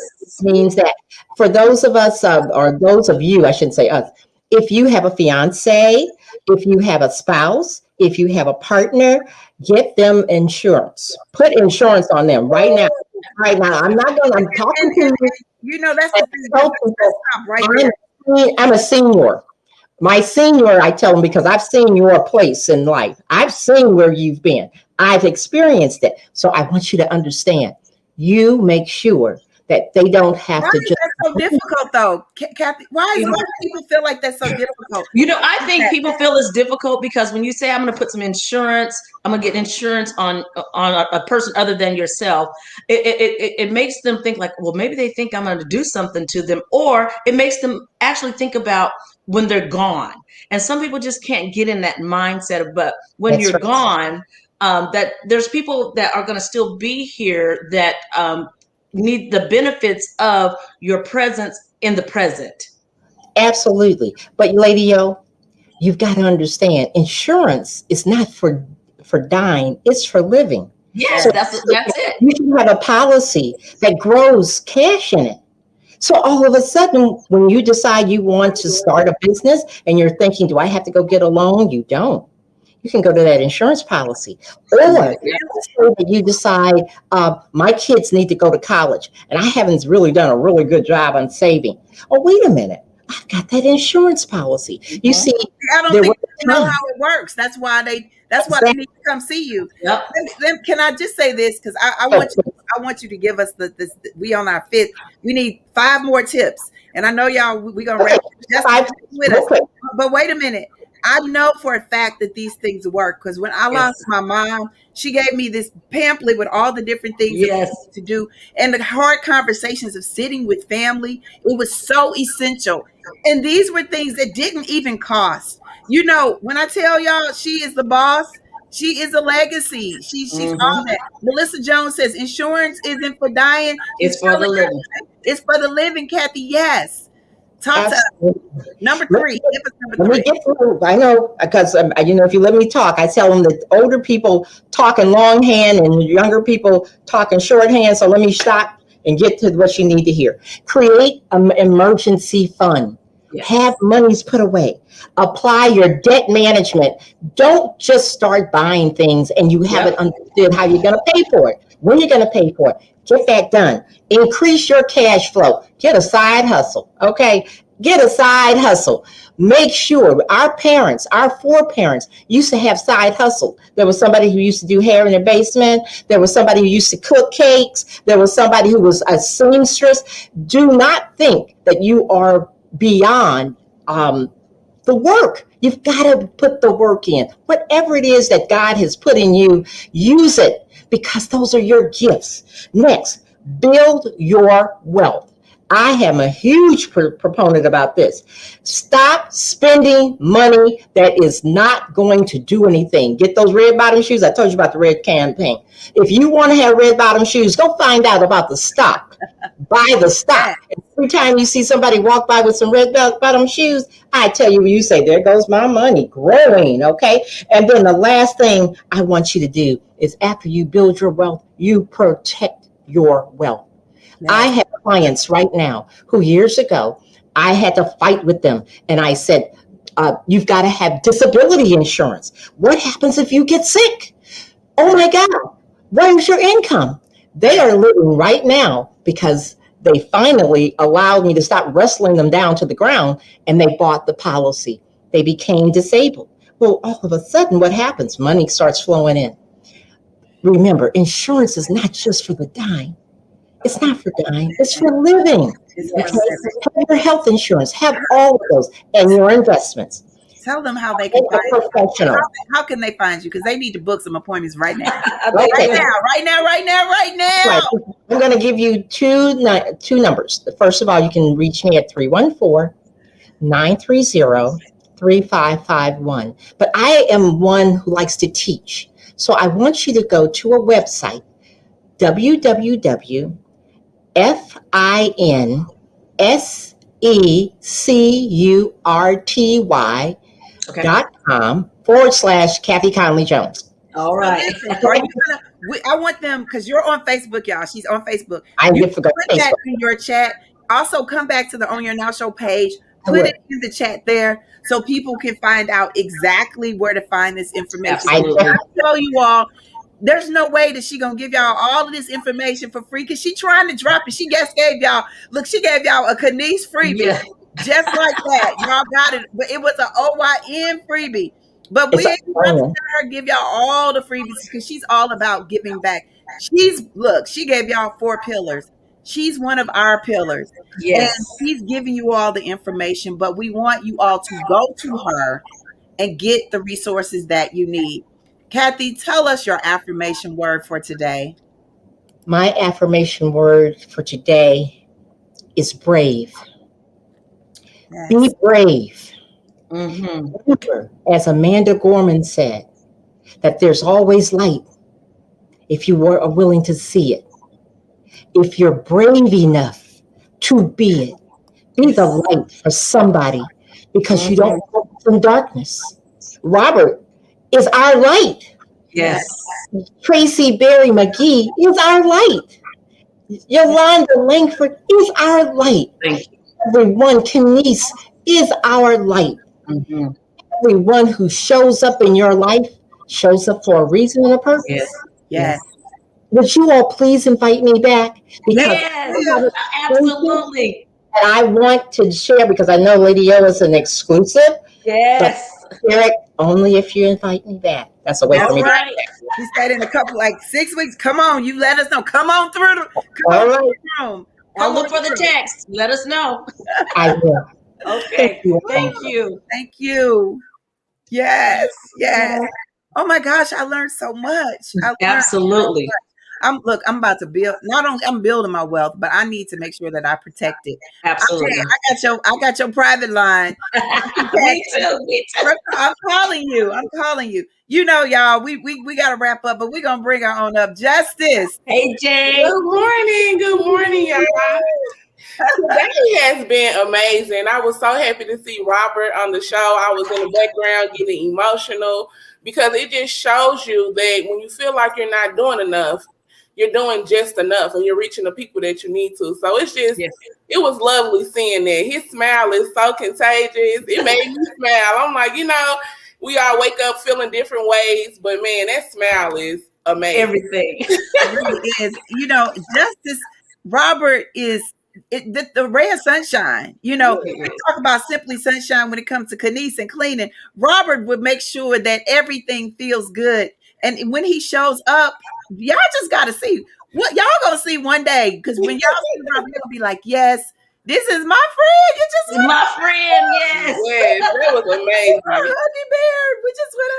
means that for those of us, or those of you, I shouldn't say us, if you have a fiance, if you have a spouse, if you have a partner, get them insurance. Put insurance on them right now. Right now. I'm talking to you. That's the thing. Let's stop right there. I'm a senior. My senior, I tell them, because I've seen your place in life. I've seen where you've been. I've experienced it. So I want you to understand. You make sure that they don't have Why to is just. that so difficult, though, Kathy? Why do people feel like that's so difficult? I think people feel it's difficult because when you say I'm going to put some insurance, I'm going to get insurance on a person other than yourself, it makes them think like, well, maybe they think I'm going to do something to them, or it makes them actually think about when they're gone. And some people just can't get in that mindset. But when That's you're right. gone, that there's people that are going to still be here that need the benefits of your presence in the present. Absolutely. But Lady O, you've got to understand, insurance is not for dying, it's for living. Yes, So that's it. you should have a policy that grows cash in it. So all of a sudden, when you decide you want to start a business and you're thinking, do I have to go get a loan? You don't. You can go to that insurance policy. Or you decide, my kids need to go to college and I haven't really done a really good job on saving. Oh, wait a minute. I've got that insurance policy. You see, I don't think they know how it works. That's why That's why they Exactly. need to come see you. Yep. Can I just say this? Because I want you to give us this. We on our fifth. We need 5 more tips, and I know y'all. We gonna Okay. wrap just 5 with real us. quick. But wait a minute. I know for a fact that these things work because when I Yes. lost my mom, she gave me this pamphlet with all the different things that Yes. we need to do and the hard conversations of sitting with family. It was so essential. And these were things that didn't even cost. You know, when I tell y'all she is the boss, she is a legacy. She's all that. Melissa Jones says insurance isn't for dying. It's for the living. It's for the living, Kathy. Yes. Talk to us. Absolutely. Number Let 3. me- Give us number Let me 3. get through. I know because if you let me talk, I tell them that older people talking longhand and younger people talking shorthand. So let me stop and get to what you need to hear. Create an emergency fund. Yes. Have monies put away. Apply your debt management. Don't just start buying things and you haven't understood how you're going to pay for it. When you're going to pay for it. Get that done. Increase your cash flow. Get a side hustle. Okay. Get a side hustle. Make sure our foreparents used to have side hustle. There was somebody who used to do hair in their basement. There was somebody who used to cook cakes. There was somebody who was a seamstress. Do not think that you are beyond the work. You've got to put the work in. Whatever it is that God has put in you, use it because those are your gifts. Next, build your wealth. I am a huge proponent about this. Stop spending money that is not going to do anything. Get those red bottom shoes. I told you about the red campaign. If you want to have red bottom shoes, go find out about the stock. Buy the stock. Every time you see somebody walk by with some red bottom shoes, I tell you, you say, there goes my money growing, okay? And then the last thing I want you to do is after you build your wealth, you protect your wealth. Yes. I have clients right now who years ago, I had to fight with them. And I said, you've got to have disability insurance. What happens if you get sick? Oh my God, what is your income? They are living right now because they finally allowed me to stop wrestling them down to the ground and they bought the policy. They became disabled. Well, all of a sudden, what happens? Money starts flowing in. Remember, insurance is not just for the dying. It's not for dying. It's for living. Okay? Have your health insurance. Have all of those and your investments. Tell them how they can find you. Professional. How can they find you? Because they need to book some appointments right now. Okay. Right now. Right. I'm going to give you two numbers. First of all, you can reach me at 314-930-3551. But I am one who likes to teach. So I want you to go to a website, www.FINSECURTY.com/Kathy Conley Jones. All right. I want them, because you're on Facebook, y'all. She's on Facebook. I You forgot put that in your chat. Also, come back to the Own Your Now Show page. Put it in the chat there so people can find out exactly where to find this information. I tell you all, there's no way that she gonna give y'all all of this information for free because she trying to drop it. She just gave y'all, she gave y'all a Kenice freebie. Just like that. Y'all got it. But it was an OYN freebie. But we ain't going to let her give y'all all the freebies because she's all about giving back. She gave y'all 4 pillars. She's one of our pillars. Yes. And she's giving you all the information, but we want you all to go to her and get the resources that you need. Kathy, tell us your affirmation word for today. My affirmation word for today is brave. Yes. Be brave. Remember, as Amanda Gorman said, that there's always light if you are willing to see it. If you're brave enough to be it, be the light for somebody because you don't walk in darkness. Robert is our light. Yes. Tracie Berry-McGhee is our light. Yolonda Lankford is our light. Everyone, Kenice is our light. Everyone who shows up in your life shows up for a reason and a purpose. Yes. Would you all please invite me back? Because absolutely. And I want to share because I know Lady O is an exclusive. Yes. Share it only if you invite me back. That's a way for me. Right. She said in a couple, like 6 weeks. Come on, you let us know. Come on through the All right. room. I'll look for the text. Let us know. I will. Okay. you. Thank you. Thank you. Yes, yes. Oh my gosh, I learned so much. Absolutely. I'm about to build. Not only I'm building my wealth, but I need to make sure that I protect it. Absolutely. I got your private line. Me too. I'm calling you. You know, y'all, we got to wrap up, but we're going to bring our own up. Justice. Hey, Jay. Good morning, y'all. Today has been amazing. I was so happy to see Robert on the show. I was in the background getting emotional because it just shows you that when you feel like you're not doing enough, you're doing just enough and you're reaching the people that you need to. So it's just, It was lovely seeing that. His smile is so contagious. It made me smile. I'm like, we all wake up feeling different ways, but man, that smile is amazing. Everything. It really is. Justice, Robert is the ray of sunshine. We talk about simply sunshine when it comes to Kenice and cleaning. Robert would make sure that everything feels good. And when he shows up, y'all just got to see what y'all going to see one day. Because when y'all see Robert, you'll be like, yes, this is my friend. You just my friend, yes. Yes, that was amazing. Honey bear. We just went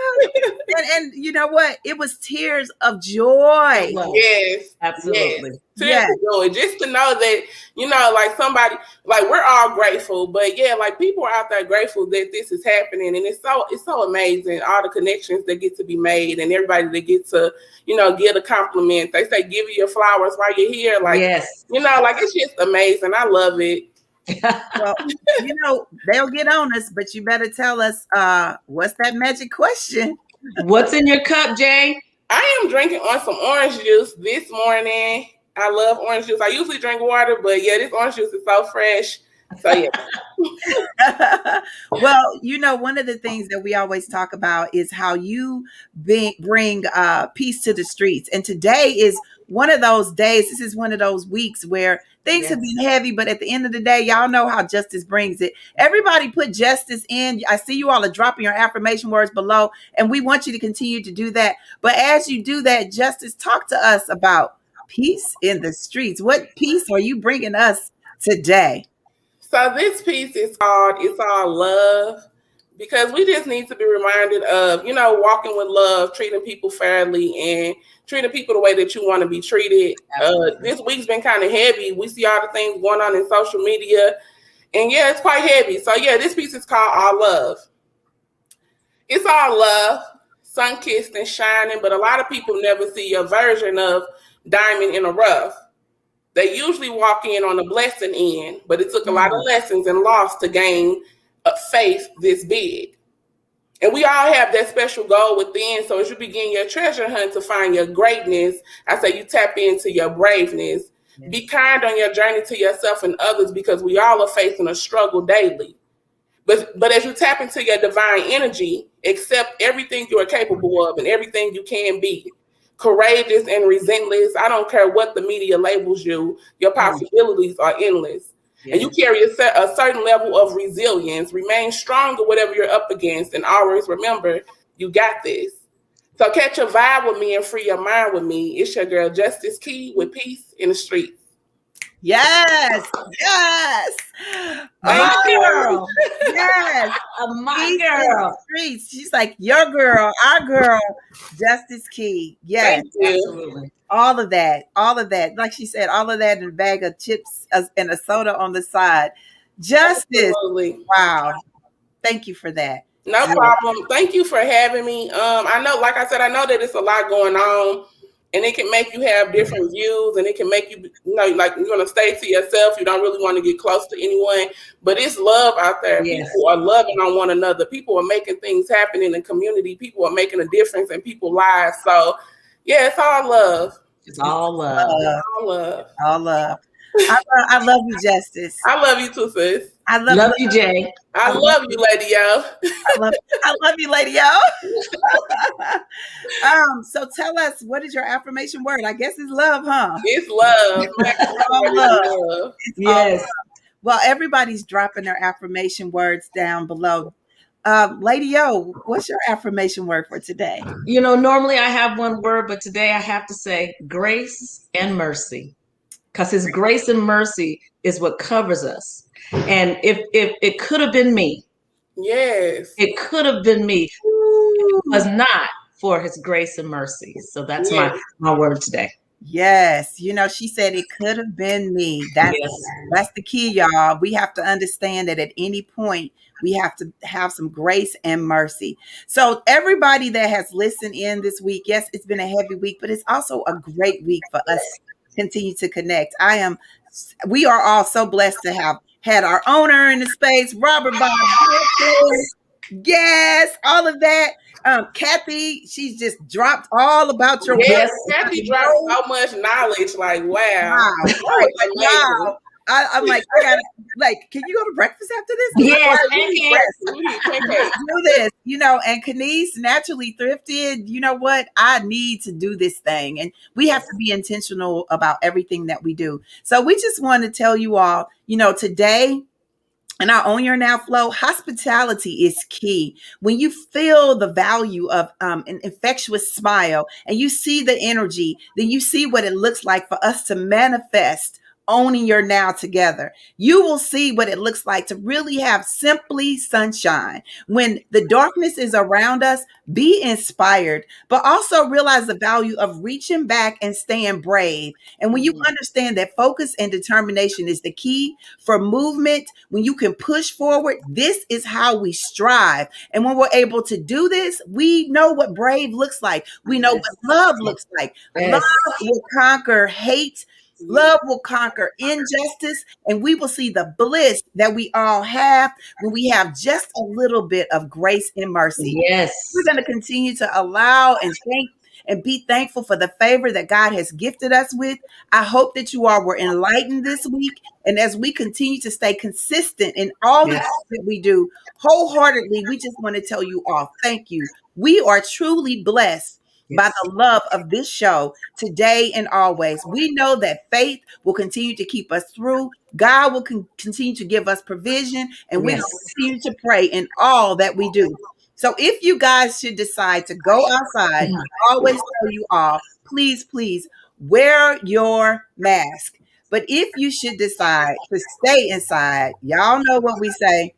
out. And you know what? It was tears of joy. Yes. Absolutely. Tears of joy. Just to know that, like somebody, like we're all grateful, but like people are out there grateful that this is happening. And it's so amazing. All the connections that get to be made and everybody that gets to, get a compliment. They say, give you your flowers while you're here. Like, like it's just amazing. I love it. Well, they'll get on us, but you better tell us what's that magic question? What's in your cup, Jay? I am drinking on some orange juice this morning. I love orange juice. I usually drink water, but this orange juice is so fresh. So Well, one of the things that we always talk about is how you bring peace to the streets. And today is one of those days. This is one of those weeks where things have been heavy, but at the end of the day, y'all know how justice brings it. Everybody put justice in. I see you all are dropping your affirmation words below, and we want you to continue to do that. But as you do that, Justice, talk to us about peace in the streets. What peace are you bringing us today? So this piece is called It's All Love, because we just need to be reminded of, walking with love, treating people fairly, and treating people the way that you want to be treated. This week's been kind of heavy. We see all the things going on in social media, and it's quite heavy. So this piece is called All Love. It's all love, sun-kissed and shining, but a lot of people never see a version of diamond in the rough. They usually walk in on the blessing end, but it took a lot of lessons and loss to gain a faith this big. And we all have that special goal within. So as you begin your treasure hunt to find your greatness, I say you tap into your braveness. Yes. Be kind on your journey to yourself and others, because we all are facing a struggle daily. But as you tap into your divine energy, accept everything you are capable of and everything you can be. Courageous and relentless. I don't care what the media labels you. Your possibilities are endless. Yes. And you carry a certain level of resilience. Remain strong with whatever you're up against. And always remember, you got this. So catch a vibe with me and free your mind with me. It's your girl, Justice Key, with Peace in the Streets. Yes. My girl. Yes. My girl. Streets. She's like your girl, our girl, Justice Key. Yes. Absolutely. All of that. Like she said, all of that in a bag of chips and a soda on the side. Justice. Absolutely. Wow. Thank you for that. No problem. Thank you for having me. I know, like I said, I know that it's a lot going on. And it can make you have different views, and it can make you, like you're going to stay to yourself. You don't really want to get close to anyone. But it's love out there. Yes. People are loving on one another. People are making things happen in the community. People are making a difference in people's lives. So, it's all love. It's all love. All love. I love you, Justice. I love you too, sis. I love you, Jay. I love you, Lady Yo. I love you, Lady Yo. So tell us, what is your affirmation word? I guess it's love, huh? It's love. It's all love. Yes. Well, everybody's dropping their affirmation words down below. Lady Yo, what's your affirmation word for today? You know, normally I have one word, but today I have to say grace and mercy, because His grace and mercy is what covers us. And if it could have been me, Yes. it could have been me. It was not for His grace and mercy. So that's Yes. my word today. Yes, you know, she said it could have been me. That's the key, y'all. We have to understand that at any point we have to have some grace and mercy. So everybody that has listened in this week, yes, it's been a heavy week, but it's also a great week for us to continue to connect. We are all so blessed to have had our owner in the space, Robert Bob. Yes, all of that. Kathy, she's just dropped all about your Yes. Kathy dropped so much knowledge. Like, wow. Wow. Right, Like, wow. I'm like, I gotta, like, can you go to breakfast after this? Yes, Do this, you know. And Kenice, naturally thrifted, you know what? I need to do this thing. And we have to be intentional about everything that we do. So we just want to tell you all, you know, today, in our Own Your Now flow, hospitality is key. When you feel the value of an infectious smile and you see the energy, then you see what it looks like for us to manifest owning your now together. You will see what it looks like to really have simply sunshine. When the darkness is around us, be inspired, but also realize the value of reaching back and staying brave. And when you understand that focus and determination is the key for movement, when you can push forward, this is how we strive. And when we're able to do this, we know what brave looks like. We know what love looks like. Yes. Love will conquer hate. Love will conquer injustice, and we will see the bliss that we all have when we have just a little bit of grace and mercy. Yes. We're going to continue to allow and thank and be thankful for the favor that God has gifted us with. I hope that you all were enlightened this week. And as we continue to stay consistent in all the things that we do wholeheartedly, we just want to tell you all, thank you. We are truly blessed by the love of this show today and always. We know that faith will continue to keep us through. God will continue to give us provision, and we will continue to pray in all that we do. So if you guys should decide to go outside, I always tell you all, please, please wear your mask. But if you should decide to stay inside, y'all know what we say.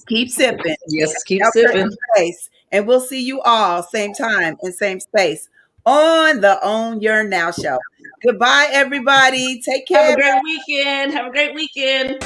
Keep sipping. Yes, keep Shelter in sipping. place. And we'll see you all same time and same space on the Own Your Now show. Goodbye, everybody. Take care. Have a great weekend. Have a great weekend.